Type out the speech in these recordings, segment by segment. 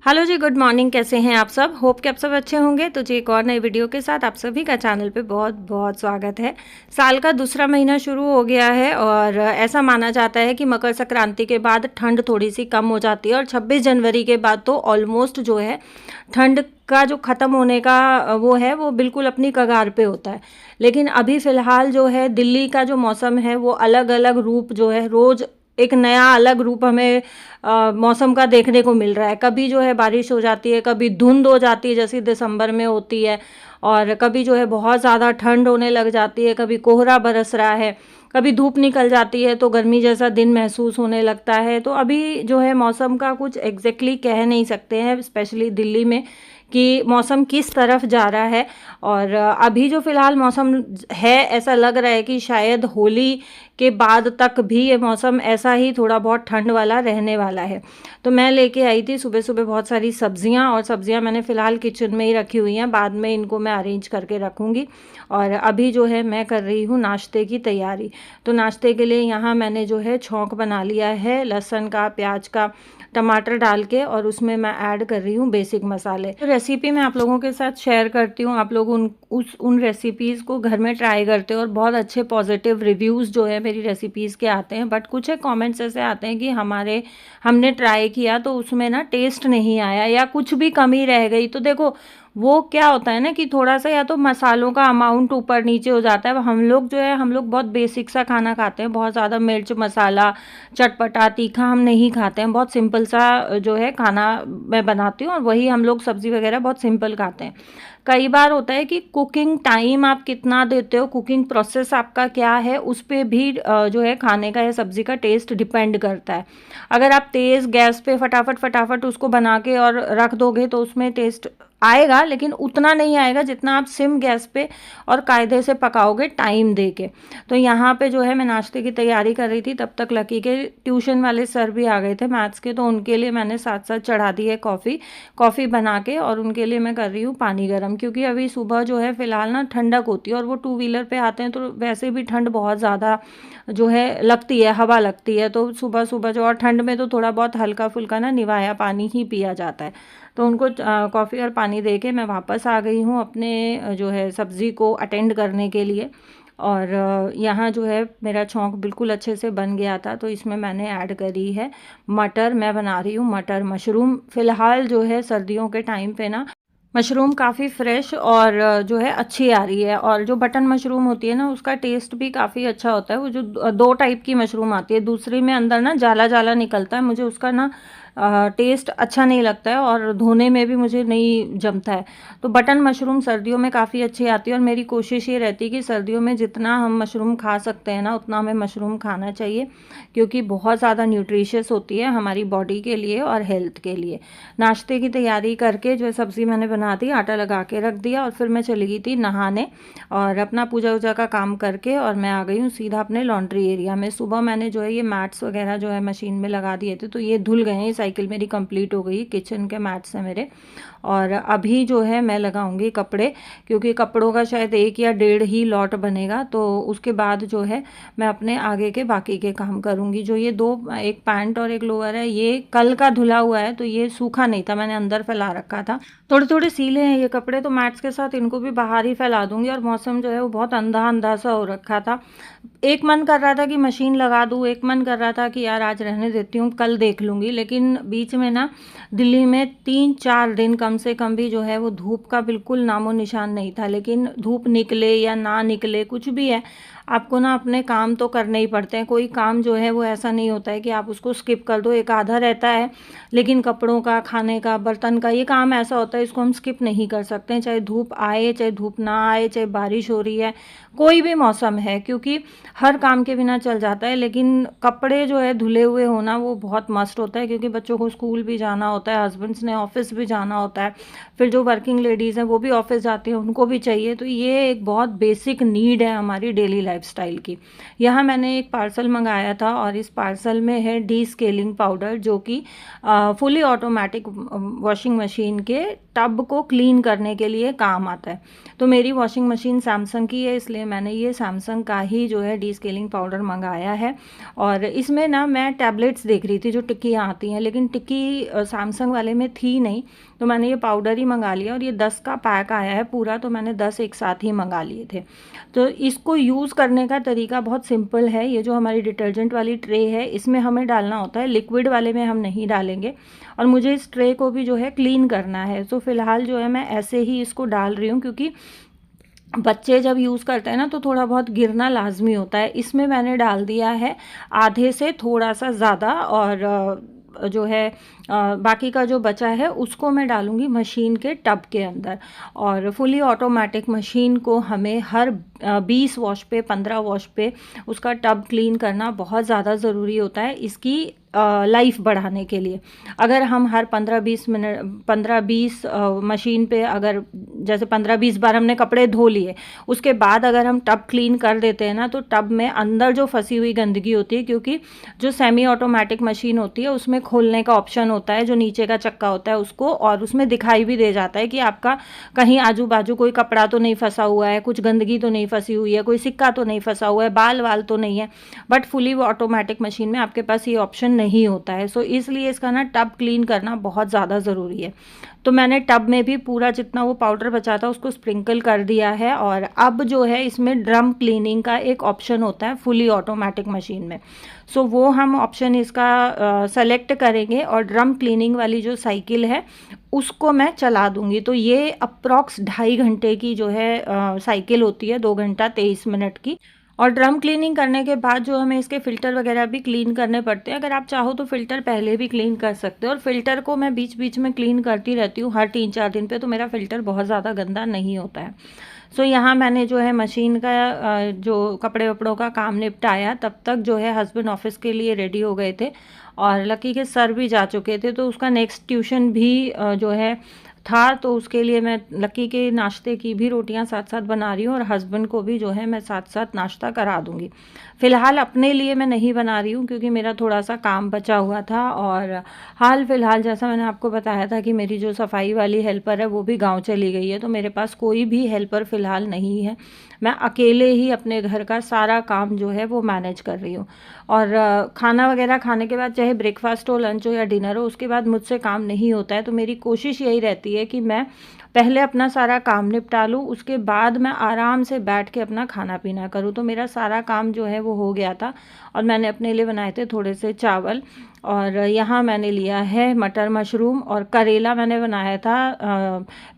Hello जी, good morning. कैसे हैं आप सब? होप कि आप सब अच्छे होंगे। तो जी एक और नई वीडियो के साथ आप सभी का चैनल पे बहुत बहुत स्वागत है। साल का दूसरा महीना शुरू हो गया है और ऐसा माना जाता है कि मकर संक्रांति के बाद ठंड थोड़ी सी कम हो जाती है और 26 जनवरी के बाद तो ऑलमोस्ट जो है ठंड का जो ख़त्म होने का वो है वो बिल्कुल अपनी कगार पे होता है। लेकिन अभी फ़िलहाल जो है दिल्ली का जो मौसम है वो अलग अलग रूप जो है रोज़ एक नया अलग रूप हमें मौसम का देखने को मिल रहा है। कभी जो है बारिश हो जाती है, कभी धुंध हो जाती है जैसे दिसंबर में होती है, और कभी जो है बहुत ज़्यादा ठंड होने लग जाती है, कभी कोहरा बरस रहा है, कभी धूप निकल जाती है तो गर्मी जैसा दिन महसूस होने लगता है। तो अभी जो है मौसम का कुछ एग्जैक्टली कह नहीं सकते हैं, स्पेशली दिल्ली में, कि मौसम किस तरफ जा रहा है। और अभी जो फ़िलहाल मौसम है ऐसा लग रहा है कि शायद होली के बाद तक भी ये मौसम ऐसा ही थोड़ा बहुत ठंड वाला रहने वाला है। तो मैं लेके आई थी सुबह सुबह बहुत सारी सब्जियां, और सब्जियां मैंने फ़िलहाल किचन में ही रखी हुई हैं, बाद में इनको मैं अरेंज करके रखूँगी। और अभी जो है मैं कर रही हूँ नाश्ते की तैयारी। तो नाश्ते के लिए यहाँ मैंने जो है छौंक बना लिया है लहसुन का, प्याज का, टमाटर डाल के, और उसमें मैं ऐड कर रही हूँ बेसिक मसाले। तो रेसिपी मैं आप लोगों के साथ शेयर करती हूँ, आप लोग उन रेसिपीज़ को घर में ट्राई करते हो और बहुत अच्छे पॉजिटिव रिव्यूज़ जो है मेरी रेसिपीज़ के आते हैं। बट कुछ एक कमेंट्स ऐसे आते हैं कि हमने ट्राई किया तो उसमें ना टेस्ट नहीं आया या कुछ भी कमी रह गई। तो देखो, वो क्या होता है ना कि थोड़ा सा या तो मसालों का अमाउंट ऊपर नीचे हो जाता है। हम लोग बहुत बेसिक सा खाना खाते हैं, बहुत ज़्यादा मिर्च मसाला चटपटा तीखा हम नहीं खाते हैं। बहुत सिंपल सा जो है खाना मैं बनाती हूँ, और वही हम लोग सब्ज़ी वगैरह बहुत सिंपल खाते हैं। कई बार होता है कि कुकिंग टाइम आप कितना देते हो, कुकिंग प्रोसेस आपका क्या है, उस पे भी जो है खाने का या सब्ज़ी का टेस्ट डिपेंड करता है। अगर आप तेज़ गैस पे फटाफट फटाफट उसको बना के और रख दोगे तो उसमें टेस्ट आएगा, लेकिन उतना नहीं आएगा जितना आप सिम गैस पे और कायदे से पकाओगे टाइम दे के। तो यहाँ पे जो है मैं नाश्ते की तैयारी कर रही थी, तब तक लकी के ट्यूशन वाले सर भी आ गए थे मैथ्स के, तो उनके लिए मैंने साथ साथ चढ़ा दी है कॉफ़ी बना के, और उनके लिए मैं कर रही हूँ पानी गर्म, क्योंकि अभी सुबह जो है फ़िलहाल ना ठंडक होती है, और वो टू व्हीलर पे आते हैं तो वैसे भी ठंड बहुत ज़्यादा जो है लगती है, हवा लगती है। तो सुबह सुबह जो, और ठंड में तो थोड़ा बहुत हल्का फुल्का ना निवाया पानी ही पिया जाता है। तो उनको कॉफ़ी और पानी दे के मैं वापस आ गई हूँ अपने जो है सब्ज़ी को अटेंड करने के लिए। और यहाँ जो है मेरा छौंक बिल्कुल अच्छे से बन गया था, तो इसमें मैंने ऐड करी है मटर। मैं बना रही हूँ मटर मशरूम। फ़िलहाल जो है सर्दियों के टाइम पे ना मशरूम काफ़ी फ्रेश और जो है अच्छी आ रही है, और जो बटन मशरूम होती है ना उसका टेस्ट भी काफ़ी अच्छा होता है। वो जो दो टाइप की मशरूम आती है, दूसरी में अंदर ना जाला जाला निकलता है, मुझे उसका ना टेस्ट अच्छा नहीं लगता है और धोने में भी मुझे नहीं जमता है। तो बटन मशरूम सर्दियों में काफ़ी अच्छी आती है, और मेरी कोशिश ये रहती है कि सर्दियों में जितना हम मशरूम खा सकते हैं ना उतना हमें मशरूम खाना चाहिए, क्योंकि बहुत ज़्यादा न्यूट्रिशियस होती है हमारी बॉडी के लिए और हेल्थ के लिए। नाश्ते की तैयारी करके जो है सब्ज़ी मैंने बना दी, आटा लगा के रख दिया, और फिर मैं चली गई थी नहाने, और अपना पूजा वूजा का काम करके और मैं आ गई हूँ सीधा अपने लॉन्ड्री एरिया में। सुबह मैंने जो है ये मैट्स वगैरह जो है मशीन में लगा दिए थे, तो ये धुल गए हैं। साइकिल मेरी कंप्लीट हो गई, किचन के मैट्स हैं मेरे। और अभी जो है मैं लगाऊंगी कपड़े, क्योंकि कपड़ों का शायद 1 या 1.5 ही लॉट बनेगा, तो उसके बाद जो है मैं अपने आगे के बाकी के काम करूंगी। जो ये दो, एक पैंट और एक लोअर है, ये कल का धुला हुआ है, तो ये सूखा नहीं था, मैंने अंदर फैला रखा था। थोड़े थोड़े सीले हैं ये कपड़े, तो मैट्स के साथ इनको भी बाहर ही फैला दूंगी। और मौसम जो है वो बहुत अंधा अंधा सा हो रखा था। एक मन कर रहा था कि मशीन लगा दूँ, एक मन कर रहा था कि यार आज रहने देती हूँ, कल देख लूँगी। लेकिन बीच में ना दिल्ली में 3-4 दिन कम से कम भी जो है वो धूप का बिल्कुल नामो निशान नहीं था। लेकिन धूप निकले या ना निकले कुछ भी है, आपको ना अपने काम तो करने ही पड़ते हैं। कोई काम जो है वो ऐसा नहीं होता है कि आप उसको स्किप कर दो, एक आधा रहता है। लेकिन कपड़ों का, खाने का, बर्तन का, ये काम ऐसा होता है इसको हम स्किप नहीं कर सकते हैं, चाहे धूप आए चाहे धूप ना आए, चाहे बारिश हो रही है, कोई भी मौसम है, क्योंकि हर काम के बिना चल जाता है। लेकिन कपड़े जो है धुले हुए होना वो बहुत मस्ट होता है, क्योंकि बच्चों को स्कूल भी जाना होता है, हस्बैंड्स ने ऑफिस भी जाना होता है, फिर जो वर्किंग लेडीज़ हैं वो भी ऑफिस जाती हैं, उनको भी चाहिए। तो ये एक बहुत बेसिक नीड है हमारी डेली लाइफस्टाइल की। यहाँ मैंने एक पार्सल मंगाया था, और इस पार्सल में है डी स्केलिंग पाउडर, जो कि फुली ऑटोमेटिक वॉशिंग मशीन के टब को क्लीन करने के लिए काम आता है। तो मेरी वॉशिंग मशीन सैमसंग की है, इसलिए मैंने ये सैमसंग का ही जो है डी स्केलिंग पाउडर मंगाया है। और इसमें ना मैं टैबलेट्स देख रही थी जो टिक्कियाँ आती हैं, लेकिन लेकिन टिक्की सैमसंग वाले में थी नहीं, तो मैंने ये पाउडर ही मंगा लिया और ये 10 का पैक आया है पूरा, तो मैंने 10 एक साथ ही मंगा लिए थे। तो इसको यूज़ करने का तरीका बहुत सिंपल है। ये जो हमारी डिटर्जेंट वाली ट्रे है इसमें हमें डालना होता है, लिक्विड वाले में हम नहीं डालेंगे। और मुझे इस ट्रे को भी जो है क्लीन करना है, तो फ़िलहाल जो है मैं ऐसे ही इसको डाल रही हूँ, क्योंकि बच्चे जब यूज़ करते हैं ना तो थोड़ा बहुत गिरना लाजमी होता है। इसमें मैंने डाल दिया है आधे से थोड़ा सा ज़्यादा, और जो है बाकी का जो बचा है उसको मैं डालूँगी मशीन के टब के अंदर। और फुली ऑटोमेटिक मशीन को हमें हर 20 वॉश पे 15 वॉश पे उसका टब क्लीन करना बहुत ज़्यादा ज़रूरी होता है इसकी लाइफ बढ़ाने के लिए। अगर हम हर 15-20 मशीन पे अगर जैसे 15-20 बार हमने कपड़े धो लिए, उसके बाद अगर हम टब क्लीन कर देते हैं ना, तो टब में अंदर जो फंसी हुई गंदगी होती है, क्योंकि जो सेमी ऑटोमेटिक मशीन होती है उसमें खोलने का ऑप्शन होता है, जो नीचे का चक्का होता है उसको, और उसमें दिखाई भी दे जाता है कि आपका कहीं आजू बाजू कोई कपड़ा तो नहीं फंसा हुआ है, कुछ गंदगी तो नहीं फंसी हुई है, कोई सिक्का तो नहीं फंसा हुआ है, बाल वाल तो नहीं है। बट फुली ऑटोमेटिक मशीन में आपके पास ये ऑप्शन नहीं होता है। सो इसलिए इसका ना टब क्लीन करना बहुत ज़्यादा ज़रूरी है। तो मैंने टब में भी पूरा जितना वो पाउडर बचा था उसको स्प्रिंकल कर दिया है। और अब जो है इसमें ड्रम क्लीनिंग का एक ऑप्शन होता है फुली ऑटोमेटिक मशीन में। सो वो हम ऑप्शन इसका सेलेक्ट करेंगे और ड्रम क्लीनिंग वाली जो साइकिल है उसको मैं चला दूंगी। तो ये अप्रॉक्स 2.5 घंटे की जो है साइकिल होती है, 2 घंटा 23 मिनट की। और ड्रम क्लीनिंग करने के बाद जो हमें इसके फ़िल्टर वगैरह भी क्लीन करने पड़ते हैं। अगर आप चाहो तो फ़िल्टर पहले भी क्लीन कर सकते हो, और फ़िल्टर को मैं बीच बीच में क्लीन करती रहती हूँ हर 3-4 दिन पे, तो मेरा फ़िल्टर बहुत ज़्यादा गंदा नहीं होता है। सो यहाँ मैंने जो है मशीन का जो कपड़े वपड़ों का काम निपटाया, तब तक जो है हस्बैंड ऑफिस के लिए रेडी हो गए थे और लकी के सर भी जा चुके थे, तो उसका नेक्स्ट ट्यूशन भी जो है था, तो उसके लिए मैं लकी के नाश्ते की भी रोटियां साथ साथ बना रही हूँ और हस्बैंड को भी जो है मैं साथ साथ नाश्ता करा दूँगी। फ़िलहाल अपने लिए मैं नहीं बना रही हूँ क्योंकि मेरा थोड़ा सा काम बचा हुआ था, और हाल फ़िलहाल जैसा मैंने आपको बताया था कि मेरी जो सफाई वाली हेल्पर है वो भी गाँव चली गई है, तो मेरे पास कोई भी हेल्पर फ़िलहाल नहीं है। मैं अकेले ही अपने घर का सारा काम जो है वो मैनेज कर रही हूँ। और खाना वगैरह खाने के बाद, चाहे ब्रेकफास्ट हो, लंच हो या डिनर हो, उसके बाद मुझसे काम नहीं होता है। तो मेरी कोशिश यही रहती है कि मैं पहले अपना सारा काम निपटा लूँ, उसके बाद मैं आराम से बैठ के अपना खाना पीना करूँ। तो मेरा सारा काम जो है वो हो गया था, और मैंने अपने लिए बनाए थे थोड़े से चावल, और यहाँ मैंने लिया है मटर मशरूम, और करेला मैंने बनाया था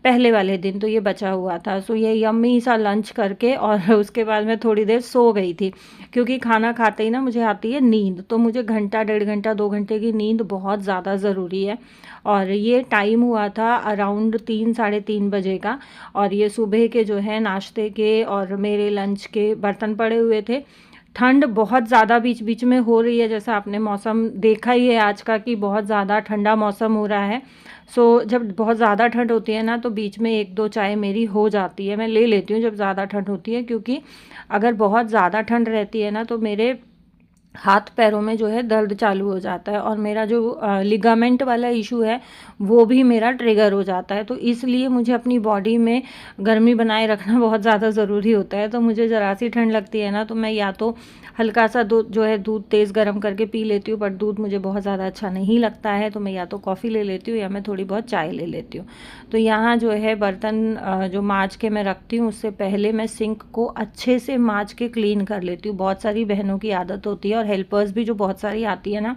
पहले वाले दिन, तो ये बचा हुआ था। सो ये यम्मी सा लंच करके और उसके बाद मैं थोड़ी देर सो गई थी, क्योंकि खाना खाते ही ना मुझे आती है नींद। तो मुझे घंटा 1.5 घंटा 2 घंटे की नींद बहुत ज़्यादा ज़रूरी है। और ये टाइम हुआ था अराउंड 3-3:30 बजे का, और ये सुबह के जो है नाश्ते के और मेरे लंच के बर्तन पड़े हुए थे। ठंड बहुत ज़्यादा बीच बीच में हो रही है, जैसा आपने मौसम देखा ही है आज का कि बहुत ज़्यादा ठंडा मौसम हो रहा है। सो जब बहुत ज़्यादा ठंड होती है ना, तो बीच में 1-2 चाय मेरी हो जाती है, मैं ले लेती हूँ जब ज़्यादा ठंड होती है, क्योंकि अगर बहुत ज़्यादा ठंड रहती है ना तो मेरे हाथ पैरों में जो है दर्द चालू हो जाता है, और मेरा जो लिगामेंट वाला इशू है वो भी मेरा ट्रिगर हो जाता है। तो इसलिए मुझे अपनी बॉडी में गर्मी बनाए रखना बहुत ज़्यादा ज़रूरी होता है। तो मुझे ज़रा सी ठंड लगती है ना, तो मैं या तो हल्का सा दूध जो है दूध तेज़ गर्म करके पी लेती हूँ, बट दूध मुझे बहुत ज़्यादा अच्छा नहीं लगता है, तो मैं या तो कॉफ़ी ले लेती हूँ या मैं थोड़ी बहुत चाय ले लेती हूँ। तो यहाँ जो है बर्तन जो माँज के मैं रखती हूँ, उससे पहले मैं सिंक को अच्छे से माँज के क्लीन कर लेती हूँ। बहुत सारी बहनों की आदत होती है, और हेल्पर्स भी जो बहुत सारी आती है ना,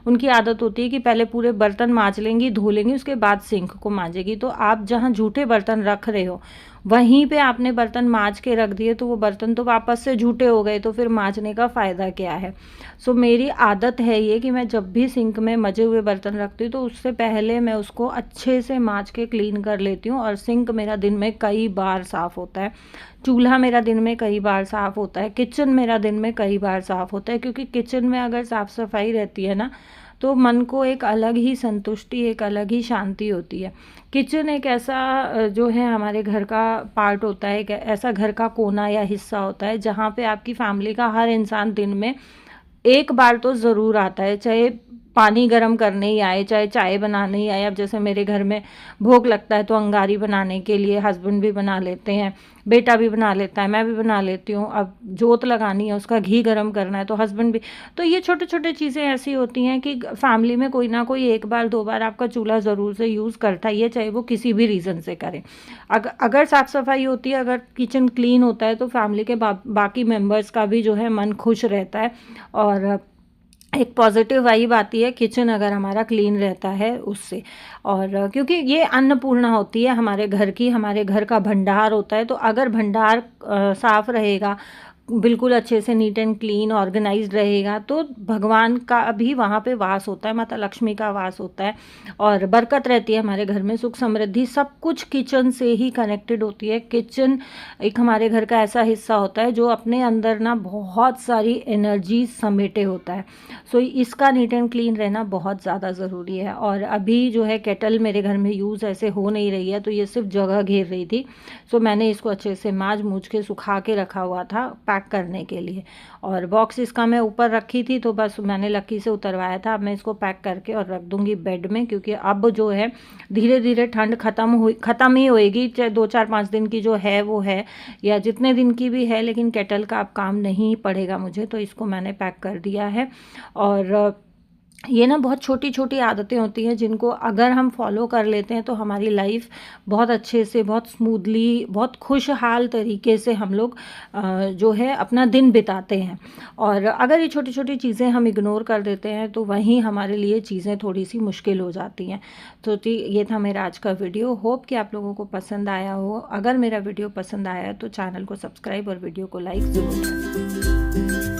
उनकी आदत होती है कि पहले पूरे बर्तन माँज लेंगी, धो लेंगी, उसके बाद सिंक को माँजेगी। तो आप जहाँ झूठे बर्तन रख रहे हो वहीं पे आपने बर्तन माँज के रख दिए, तो वो बर्तन तो वापस से झूठे हो गए, तो फिर माँजने का फ़ायदा क्या है। सो मेरी आदत है ये कि मैं जब भी सिंक में मजे हुए बर्तन रखती हूँ तो उससे पहले मैं उसको अच्छे से माँज के क्लीन कर लेती हूँ। और सिंक मेरा दिन में कई बार साफ़ होता है, चूल्हा मेरा दिन में कई बार साफ़ होता है, किचन मेरा दिन में कई बार साफ़ होता है, क्योंकि किचन में अगर साफ़ सफाई रहती है ना, तो मन को एक अलग ही संतुष्टि, एक अलग ही शांति होती है। किचन एक ऐसा जो है हमारे घर का पार्ट होता है, एक ऐसा घर का कोना या हिस्सा होता है जहाँ पे आपकी फैमिली का हर इंसान दिन में एक बार तो ज़रूर आता है, चाहे पानी गर्म करने ही आए, चाहे चाय बनाने ही आए। अब जैसे मेरे घर में भोग लगता है तो अंगारी बनाने के लिए हस्बैंड भी बना लेते हैं, बेटा भी बना लेता है, मैं भी बना लेती हूँ। अब जोत लगानी है, उसका घी गर्म करना है तो हस्बैंड भी। तो ये छोटे छोटे चीज़ें ऐसी होती हैं कि फैमिली में कोई ना कोई एक बार दो बार आपका चूल्हा ज़रूर से यूज़ करता ही है, चाहे वो किसी भी रीज़न से करें। अगर साफ़ सफाई होती है, अगर किचन क्लीन होता है तो फैमिली के बाकी मेंबर्स का भी जो है मन खुश रहता है और एक पॉजिटिव वाइब आती है किचन अगर हमारा क्लीन रहता है उससे। और क्योंकि ये अन्नपूर्णा होती है हमारे घर की, हमारे घर का भंडार होता है। तो अगर भंडार साफ़ रहेगा, बिल्कुल अच्छे से नीट एंड क्लीन ऑर्गेनाइज्ड रहेगा, तो भगवान का भी वहाँ पे वास होता है, माता लक्ष्मी का वास होता है और बरकत रहती है हमारे घर में, सुख समृद्धि सब कुछ किचन से ही कनेक्टेड होती है। किचन एक हमारे घर का ऐसा हिस्सा होता है जो अपने अंदर ना बहुत सारी एनर्जी समेटे होता है। सो इसका नीट एंड क्लीन रहना बहुत ज़्यादा ज़रूरी है। और अभी जो है केटल मेरे घर में यूज़ ऐसे हो नहीं रही है, तो ये सिर्फ जगह घेर रही थी। सो मैंने इसको अच्छे से माँज मूझ के सुखा के रखा हुआ था पैक करने के लिए। और बॉक्स इसका मैं ऊपर रखी थी तो बस मैंने लक्की से उतरवाया था। अब मैं इसको पैक करके और रख दूँगी बेड में, क्योंकि अब जो है धीरे धीरे ठंड ख़त्म ही होएगी। चाहे 2-4-5 दिन की जो है वो है, या जितने दिन की भी है, लेकिन केटल का अब काम नहीं पड़ेगा मुझे, तो इसको मैंने पैक कर दिया है। और ये ना बहुत छोटी छोटी आदतें होती हैं जिनको अगर हम फॉलो कर लेते हैं तो हमारी लाइफ बहुत अच्छे से, बहुत स्मूथली, बहुत खुशहाल तरीके से हम लोग जो है अपना दिन बिताते हैं। और अगर ये छोटी छोटी चीज़ें हम इग्नोर कर देते हैं तो वहीं हमारे लिए चीज़ें थोड़ी सी मुश्किल हो जाती हैं। तो ये था मेरा आज का वीडियो। होप कि आप लोगों को पसंद आया हो। अगर मेरा वीडियो पसंद आया तो चैनल को सब्सक्राइब और वीडियो को लाइक ज़रूर करें।